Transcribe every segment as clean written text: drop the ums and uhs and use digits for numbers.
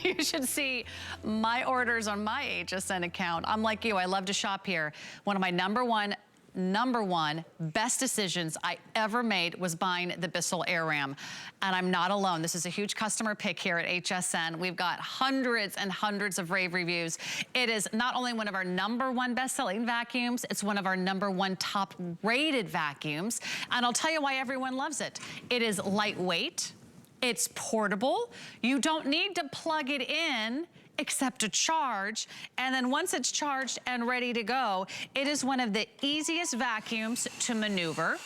You should see my orders on my HSN account. I'm like you, I love to shop here. One of my number one best decisions I ever made was buying the BISSELL AirRam. And I'm not alone. This is a huge customer pick here at HSN. We've got hundreds and hundreds of rave reviews. It is not only one of our number one best-selling vacuums, it's one of our number one top rated vacuums. And I'll tell you why everyone loves it. It is lightweight. It's portable. You don't need to plug it in except to charge. And then once it's charged and ready to go, it is one of the easiest vacuums to maneuver.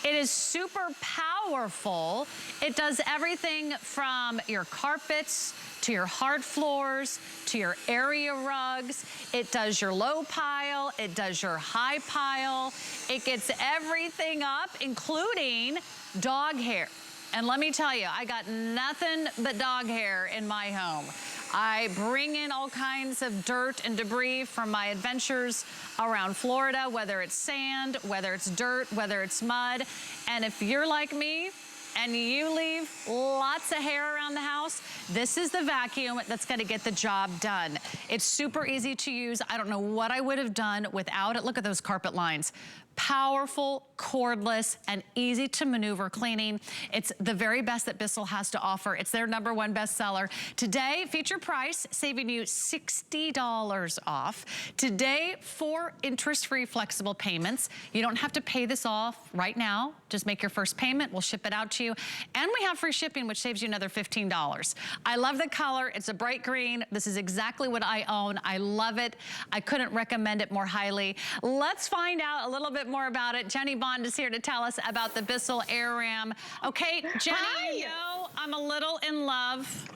It is super powerful. It does everything from your carpets to your hard floors, to your area rugs. It does your low pile. It does your high pile. It gets everything up, including dog hair. And let me tell you, I got nothing but dog hair in my home. I bring in all kinds of dirt and debris from my adventures around Florida, whether it's sand, whether it's dirt, whether it's mud. And if you're like me, and you leave lots of hair around the house, this is the vacuum that's gonna get the job done. It's super easy to use. I don't know what I would have done without it. Look at those carpet lines. Powerful, cordless, and easy to maneuver cleaning. It's the very best that BISSELL has to offer. It's their number one bestseller. Today, feature price, saving you $60 off. Today, 4 interest-free flexible payments. You don't have to pay this off right now. Just make your first payment. We'll ship it out to you. And we have free shipping, which saves you another $15. I love the color. It's a bright green. This is exactly what I own. I love it. I couldn't recommend it more highly. Let's find out a little bit more about it. Jenny Bond is here to tell us about the BISSELL AirRam. Okay, Jenny, Hi. you know I'm a little in love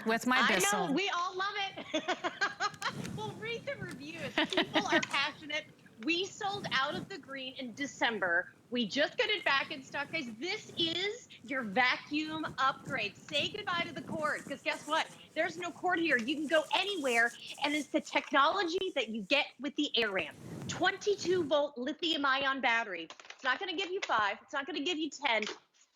with my BISSELL. I know, we all love it. Well, read the reviews. People are passionate. We sold out of the green in December. We just got it back in stock, guys. This is your vacuum upgrade. Say goodbye to the cord, because guess what? There's no cord here. You can go anywhere, and it's the technology that you get with the AirRam. 22-volt lithium-ion battery. It's not gonna give you 5, it's not gonna give you 10,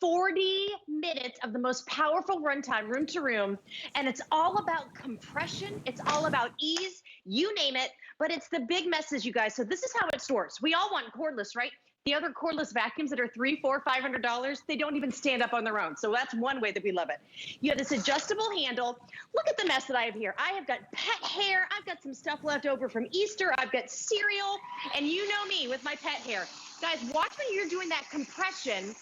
40 minutes of the most powerful runtime, room to room, and it's all about compression, it's all about ease, you name it, but it's the big message, you guys. So this is how it works. We all want cordless, right? The other cordless vacuums that are $300, $400, $500, they don't even stand up on their own. So that's one way that we love it. You have this adjustable handle. Look at the mess that I have here. I have got pet hair. I've got some stuff left over from Easter. I've got cereal. And you know me with my pet hair. Guys, watch when you're doing that compression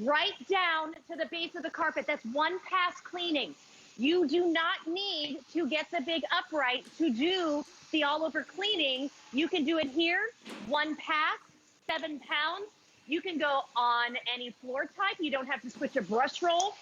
right down to the base of the carpet. That's one pass cleaning. You do not need to get the big upright to do the all over cleaning. You can do it here, one pass. 7 pounds. You can go on any floor type. You don't have to switch a brush roll.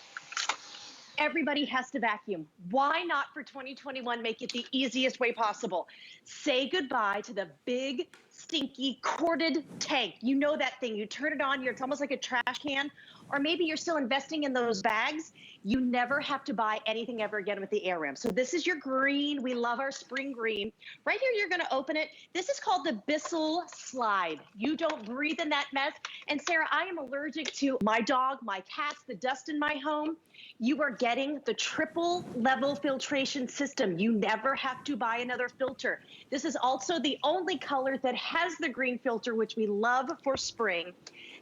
Everybody has to vacuum. Why not for 2021 make it the easiest way possible? Say goodbye to the big, stinky, corded tank. You know that thing. You turn it on, it's almost like a trash can. Or maybe you're still investing in those bags. You never have to buy anything ever again with the AirRam. So this is your green. We love our spring green. Right here, you're gonna open it. This is called the BISSELL Slide. You don't breathe in that mess. And Sarah, I am allergic to my dog, my cats, the dust in my home. You are getting the triple level filtration system. You never have to buy another filter. This is also the only color that has the green filter, which we love for spring.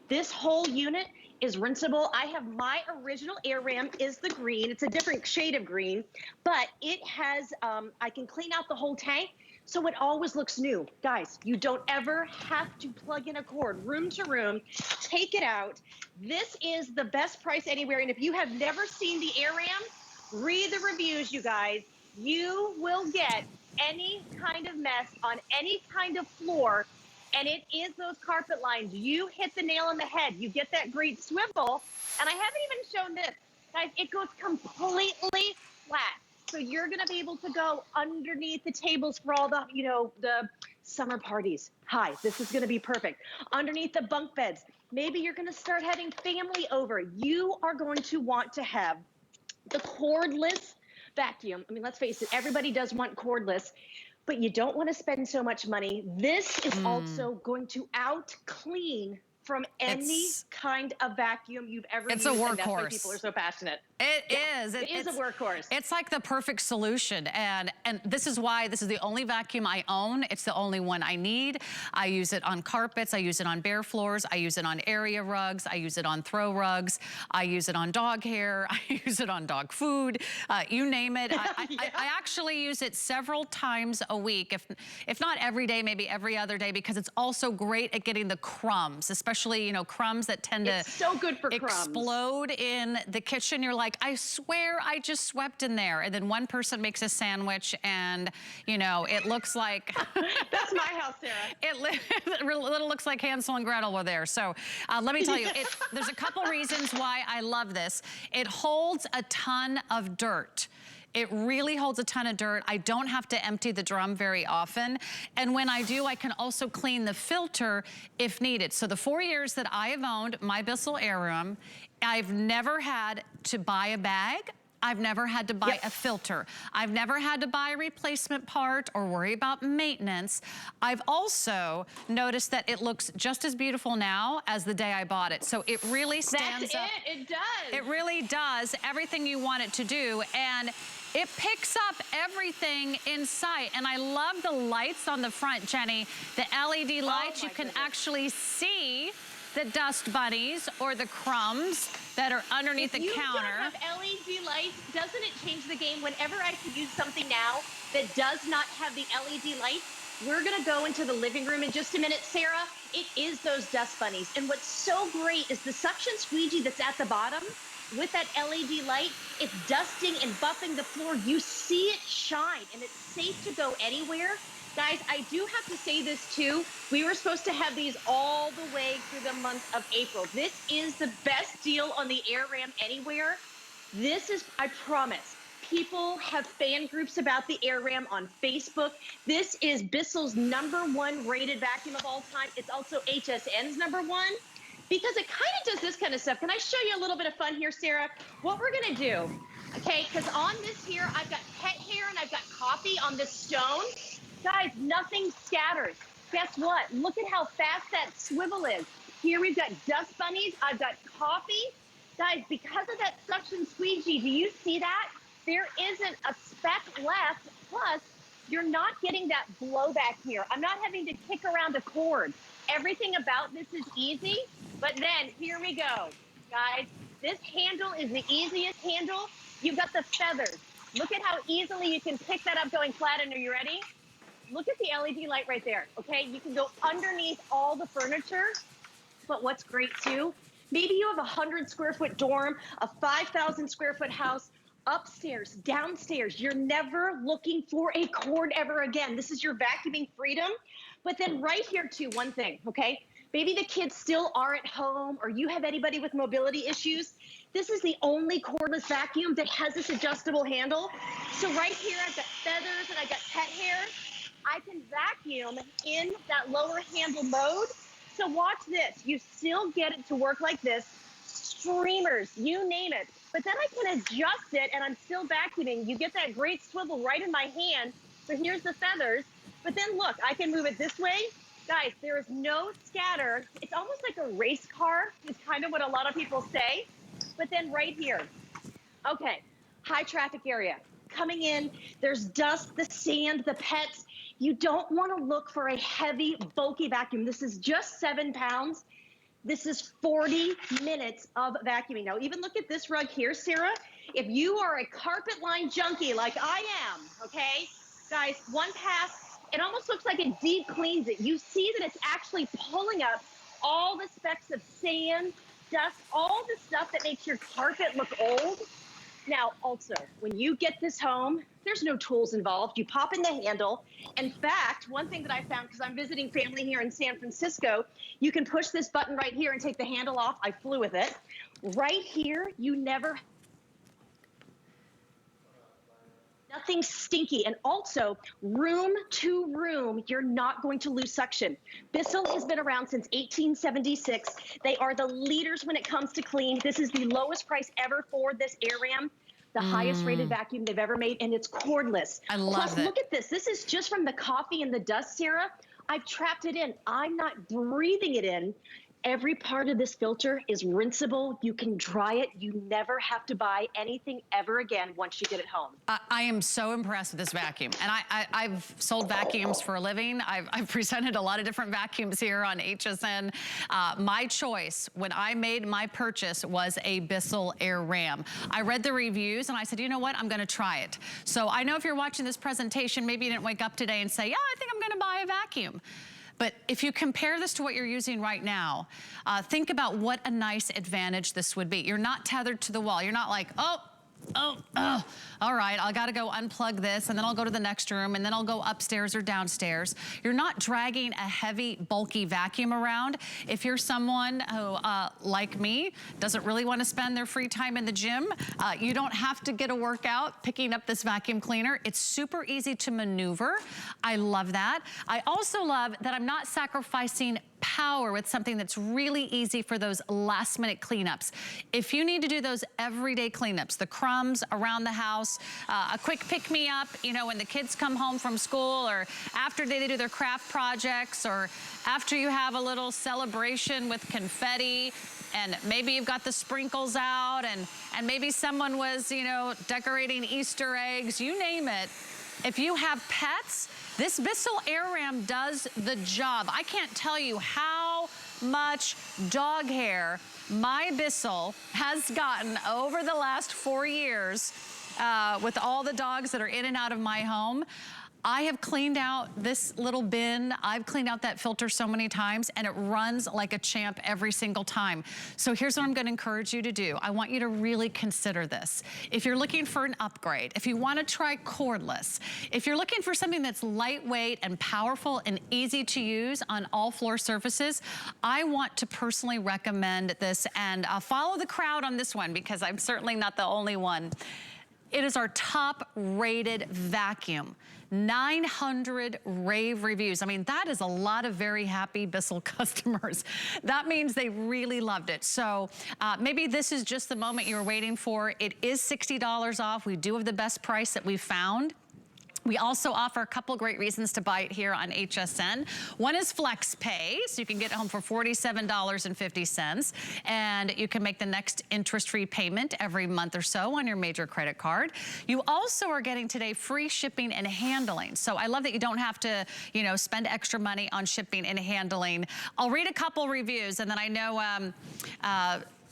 This whole unit is rinsable. I have my original AirRam is the green. It's a different shade of green, but it has, I can clean out the whole tank, so it always looks new. Guys, you don't ever have to plug in a cord, room to room, take it out. This is the best price anywhere, and if you have never seen the AirRam, read the reviews, you guys. You will get any kind of mess on any kind of floor, and it is those carpet lines. You hit the nail on the head. You get that great swivel, and I haven't even shown this. Guys, it goes completely flat. So you're gonna be able to go underneath the tables for all the, you know, the summer parties. Hi, this is gonna be perfect. Underneath the bunk beds. Maybe you're gonna start having family over. You are going to want to have the cordless vacuum. I mean, let's face it, everybody does want cordless, but you don't want to spend so much money. This is also going to out clean from any kind of vacuum you've ever used. It's a workhorse. And that's why people are so passionate. It is. It is a workhorse. It's like the perfect solution. And this is why this is the only vacuum I own. It's the only one I need. I use it on carpets. I use it on bare floors. I use it on area rugs. I use it on throw rugs. I use it on dog hair. I use it on dog food. You name it. I actually use it several times a week. If not every day, maybe every other day, because it's also great at getting the crumbs, especially, you know, crumbs that tend to so good for explode in the kitchen. You're like, I swear I just swept in there. And then one person makes a sandwich and, you know, it looks like... That's my house, Sarah. It little looks like Hansel and Gretel were there. So let me tell you, there's a couple reasons why I love this. It holds a ton of dirt. It really holds a ton of dirt. I don't have to empty the drum very often. And when I do, I can also clean the filter if needed. So the 4 years that I have owned my BISSELL AirRam, I've never had to buy a bag. I've never had to buy a filter. I've never had to buy a replacement part or worry about maintenance. I've also noticed that it looks just as beautiful now as the day I bought it. So it really stands up. It does. It really does everything you want it to do. And it picks up everything in sight. And I love the lights on the front, Jenny. The LED lights, you can actually see the dust bunnies or the crumbs that are underneath the counter. If you don't have LED lights, doesn't it change the game? Whenever I can use something now that does not have the LED lights, we're gonna go into the living room in just a minute, Sarah. It is those dust bunnies. And what's so great is the suction squeegee that's at the bottom with that LED light, it's dusting and buffing the floor. You see it shine and it's safe to go anywhere. Guys, I do have to say this too. We were supposed to have these all the way through the month of April. This is the best deal on the AirRam anywhere. This is, I promise, people have fan groups about the AirRam on Facebook. This is BISSELL's #1 rated vacuum of all time. It's also HSN's #1 because it kind of does this kind of stuff. Can I show you a little bit of fun here, Sarah? What we're gonna do, okay, because on this here, I've got pet hair and I've got coffee on this stone. Guys, nothing scatters. Guess what? Look at how fast that swivel is. Here we've got dust bunnies. I've got coffee. Guys, because of that suction squeegee, do you see that? There isn't a speck left. Plus, you're not getting that blowback here. I'm not having to kick around a cord. Everything about this is easy. But then, here we go. Guys, this handle is the easiest handle. You've got the feathers. Look at how easily you can pick that up going flat. And are you ready? Look at the LED light right there, okay? You can go underneath all the furniture, but what's great too, maybe you have a 100-square-foot dorm, a 5,000-square-foot house, upstairs, downstairs. You're never looking for a cord ever again. This is your vacuuming freedom. But then right here too, one thing, okay? Maybe the kids still are at home or you have anybody with mobility issues. This is the only cordless vacuum that has this adjustable handle. So right here, I've got feathers and I've got pet hair. I can vacuum in that lower handle mode. So watch this. You still get it to work like this. Streamers, you name it. But then I can adjust it and I'm still vacuuming. You get that great swivel right in my hand. So here's the feathers. But then look, I can move it this way. Guys, there is no scatter. It's almost like a race car is kind of what a lot of people say. But then right here, okay, high traffic area. Coming in, there's dust, the sand, the pets. You don't want to look for a heavy, bulky vacuum. This is just 7 pounds. This is 40 minutes of vacuuming. Now, even look at this rug here, Sarah. If you are a carpet line junkie like I am, okay, guys, one pass, it almost looks like it deep cleans it. You see that it's actually pulling up all the specks of sand, dust, all the stuff that makes your carpet look old. Now, also, when you get this home, there's no tools involved. You pop in the handle. In fact, one thing that I found, because I'm visiting family here in San Francisco, you can push this button right here and take the handle off. I flew with it. Right here, you never... Nothing stinky. And also, room to room, you're not going to lose suction. BISSELL has been around since 1876. They are the leaders when it comes to clean. This is the lowest price ever for this AirRam, the highest rated vacuum they've ever made, and it's cordless. I love Plus, it. look at this. This is just from the coffee and the dust, Sarah. I've trapped it in. I'm not breathing it in. Every part of this filter is rinsable. You can dry it. You never have to buy anything ever again once you get it home. I am so impressed with this vacuum. And I've sold vacuums for a living. I've presented a lot of different vacuums here on HSN. My choice when I made my purchase was a BISSELL AirRam. I read the reviews and I said, you know what, I'm gonna try it. So I know if you're watching this presentation, maybe you didn't wake up today and say, yeah, I think I'm gonna buy a vacuum. But if you compare this to what you're using right now, think about what a nice advantage this would be. You're not tethered to the wall. You're not like, oh, all right, I gotta go unplug this and then I'll go to the next room and then I'll go upstairs or downstairs. You're not dragging a heavy, bulky vacuum around. If you're someone who, like me, doesn't really wanna spend their free time in the gym, you don't have to get a workout picking up this vacuum cleaner. It's super easy to maneuver. I love that. I also love that I'm not sacrificing power with something that's really easy for those last minute cleanups. If you need to do those everyday cleanups, the crumbs around the house, a quick pick me up, you know, when the kids come home from school or after they do their craft projects or after you have a little celebration with confetti and maybe you've got the sprinkles out and maybe someone was, you know, decorating Easter eggs, you name it. If you have pets, this BISSELL AirRam does the job. I can't tell you how much dog hair my BISSELL has gotten over the last 4 years with all the dogs that are in and out of my home. I have cleaned out this little bin. I've cleaned out that filter so many times and it runs like a champ every single time. So here's what I'm gonna encourage you to do. I want you to really consider this. If you're looking for an upgrade, if you wanna try cordless, if you're looking for something that's lightweight and powerful and easy to use on all floor surfaces, I want to personally recommend this and follow the crowd on this one because I'm certainly not the only one. It is our top rated vacuum. 900 rave reviews. I mean, that is a lot of very happy BISSELL customers. That means they really loved it. So maybe this is just the moment you were waiting for. It is $60 off. We do have the best price that we've found. We also offer a couple great reasons to buy it here on HSN. One is Flex Pay, so you can get it home for $47.50, and you can make the next interest-free payment every month or so on your major credit card. You also are getting today free shipping and handling. So I love that you don't have to, you know, spend extra money on shipping and handling. I'll read a couple reviews, and then I know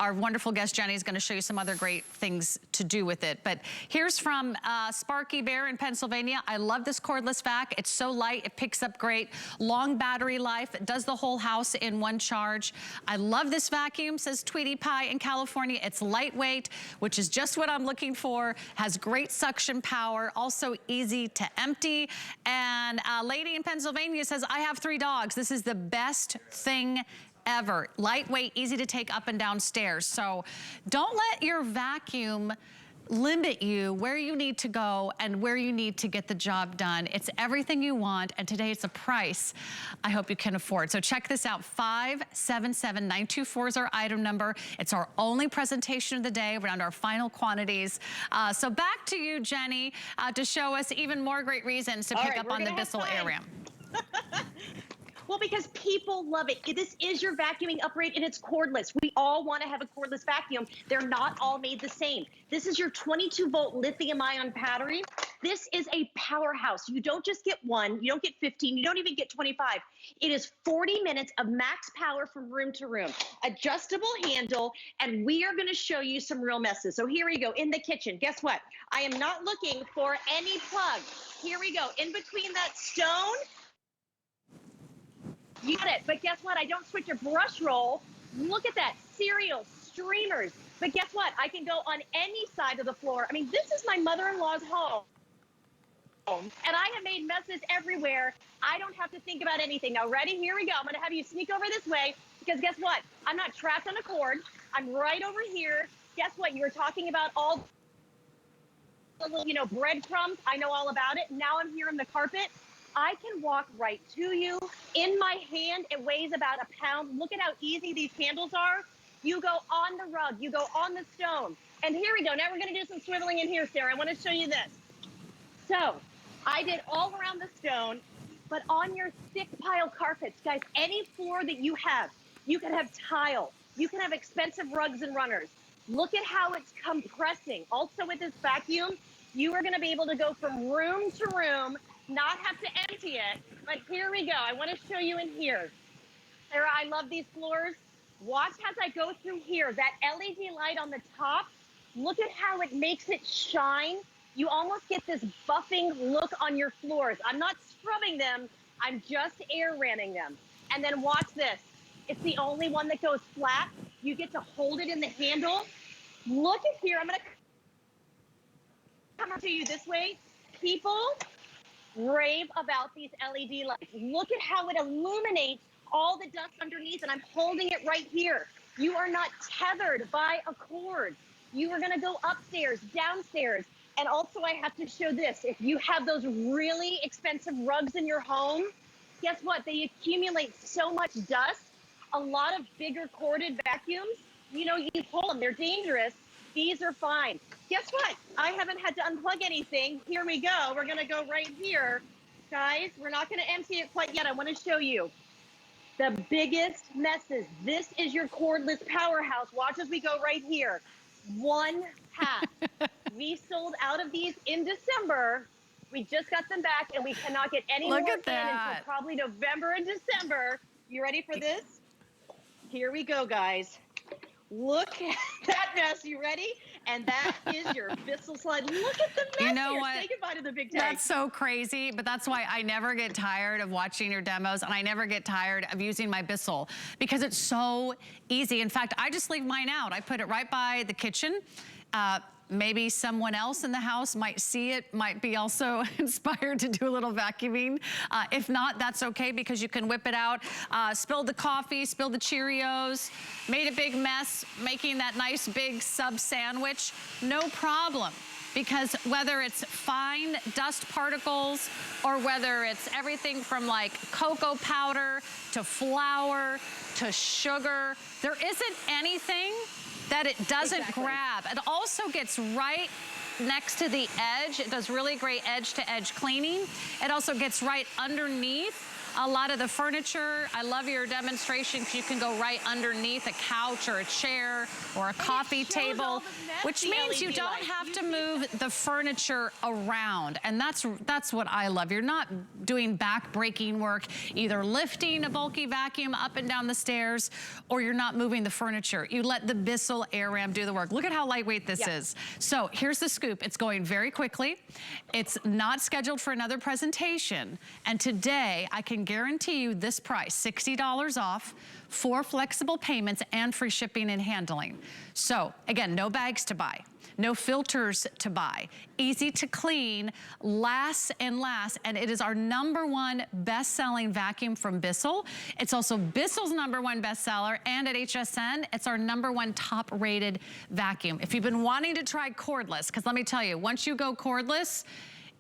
our wonderful guest Jenny is going to show you some other great things to do with it. But here's from Sparky Bear in Pennsylvania. I love this cordless vac. It's so light. It picks up great. Long battery life. It does the whole house in one charge. I love this vacuum, says Tweety Pie in California. It's lightweight, which is just what I'm looking for. Has great suction power. Also easy to empty. And a lady in Pennsylvania says, I have 3 dogs. This is the best thing ever. Lightweight, easy to take up and down stairs. So don't let your vacuum limit you where you need to go and where you need to get the job done. It's everything you want, and today it's a price I hope you can afford. So check this out, 577924 is our item number. It's our only presentation of the day around our final quantities. So back to you, Jenny, to show us even more great reasons to pick up on the BISSELL AirRam. Well, because people love it. This is your vacuuming upgrade and it's cordless. We all want to have a cordless vacuum. They're not all made the same. This is your 22-volt lithium-ion battery. This is a powerhouse. You don't just get 1, you don't get 15, you don't even get 25. It is 40 minutes of max power from room to room, adjustable handle, and we are going to show you some real messes. So here we go in the kitchen. Guess what? I am not looking for any plug. Here we go. In between that stone, you got it. But guess what? I don't switch a brush roll. Look at that. Cereal, streamers. But guess what? I can go on any side of the floor. I mean, this is my mother-in-law's home. And I have made messes everywhere. I don't have to think about anything. Now, ready? Here we go. I'm going to have you sneak over this way because guess what? I'm not trapped on a cord. I'm right over here. Guess what? You were talking about all the little, you know, breadcrumbs. I know all about it. Now I'm here on the carpet. I can walk right to you. In my hand, it weighs about a pound. Look at how easy these handles are. You go on the rug, you go on the stone. And here we go. Now we're gonna do some swiveling in here, Sarah. I wanna show you this. So I did all around the stone, but on your thick pile carpets, guys, any floor that you have, You can have tile. You can have expensive rugs and runners. Look at how it's compressing. Also with this vacuum, you are gonna be able to go from room to room, not have to empty it. But here we go. I wanna show you in here. Sarah, I love these floors. Watch as I go through here. That LED light on the top, look at how it makes it shine. You almost get this buffing look on your floors. I'm not scrubbing them, I'm just air ramming them. And then watch this. It's the only one that goes flat. You get to hold it in the handle. Look at here, I'm gonna come to you this way. People rave about these LED lights. Look at how it illuminates all the dust underneath, and I'm holding it right here. You are not tethered by a cord. You are gonna go upstairs, downstairs. And also I have to show this. If you have those really expensive rugs in your home, guess what? They accumulate so much dust. A lot of bigger corded vacuums, you know, you pull them, they're dangerous. These are fine. Guess what? I haven't had to unplug anything. Here we go. We're gonna go right here. Guys, we're not gonna empty it quite yet. I wanna show you the biggest messes. This is your cordless powerhouse. Watch as we go right here. One pack. We sold out of these in December. We just got them back and we cannot get any more in until probably November and December. You ready for this? Here we go, guys. Look at that mess. You ready? And that is your Bissell slide. Look at the mess. You know here. what? Say goodbye to the big tank. That's so crazy, but that's why I never get tired of watching your demos, and I never get tired of using my Bissell because it's so easy. In fact, I just leave mine out. I put it right by the kitchen. Maybe someone else in the house might see it, might be also inspired to do a little vacuuming. If not, that's okay because you can whip it out. Spilled the coffee, spilled the Cheerios, made a big mess, making that nice big sub sandwich, no problem. Because whether it's fine dust particles or whether it's everything from like cocoa powder to flour to sugar, there isn't anything that it doesn't grab. It also gets right next to the edge. It does really great edge-to-edge cleaning. It also gets right underneath a lot of the furniture. I love your demonstration because you can go right underneath a couch or a chair or a coffee table, which means you don't have to move the furniture around. And that's what I love. You're not doing back-breaking work, either lifting a bulky vacuum up and down the stairs, or you're not moving the furniture. You let the BISSELL AirRam do the work. Look at how lightweight this is. So here's the scoop. It's going very quickly. It's not scheduled for another presentation. And today, I can guarantee you this price, $60 off, 4 flexible payments, and free shipping and handling. So again, no bags to buy, no filters to buy, easy to clean, lasts and lasts, and it is our #1 best-selling vacuum from Bissell. It's also Bissell's #1 bestseller, and at HSN, it's our #1 top-rated vacuum. If you've been wanting to try cordless, because let me tell you, once you go cordless,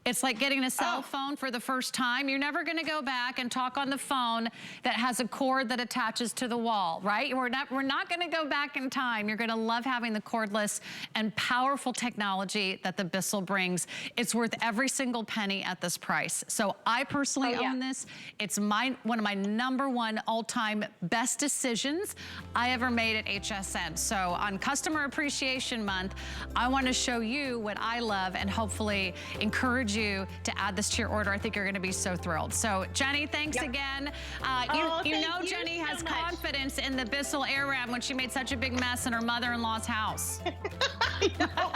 it's like getting a cell phone for the first time. You're never gonna go back and talk on the phone that has a cord that attaches to the wall, right? We're not gonna go back in time. You're gonna love having the cordless and powerful technology that the Bissell brings. It's worth every single penny at this price. So I personally own this. It's one of my #1 all-time best decisions I ever made at HSN. So on Customer Appreciation Month, I wanna show you what I love and hopefully encourage you to add this to your order. I think you're going to be so thrilled. So Jenny, thanks again. You know Jenny has confidence in the BISSELL AirRam when she made such a big mess in her mother-in-law's house. I know.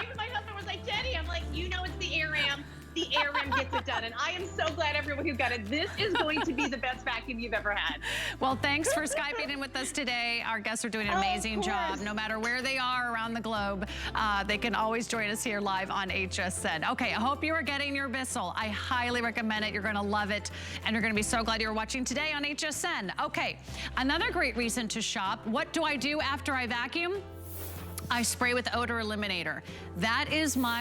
Even my husband was like, Jenny, I'm like, you know it's the AirRam. The AirRam gets it done. And I am so glad everyone who got it. This is going to be the best vacuum you've ever had. Well, thanks for Skyping in with us today. Our guests are doing an amazing job. No matter where they are around the globe, they can always join us here live on HSN. Okay, I hope you are getting your Bissell. I highly recommend it. You're going to love it. And you're going to be so glad you're watching today on HSN. Okay, another great reason to shop. What do I do after I vacuum? I spray with odor eliminator. That is my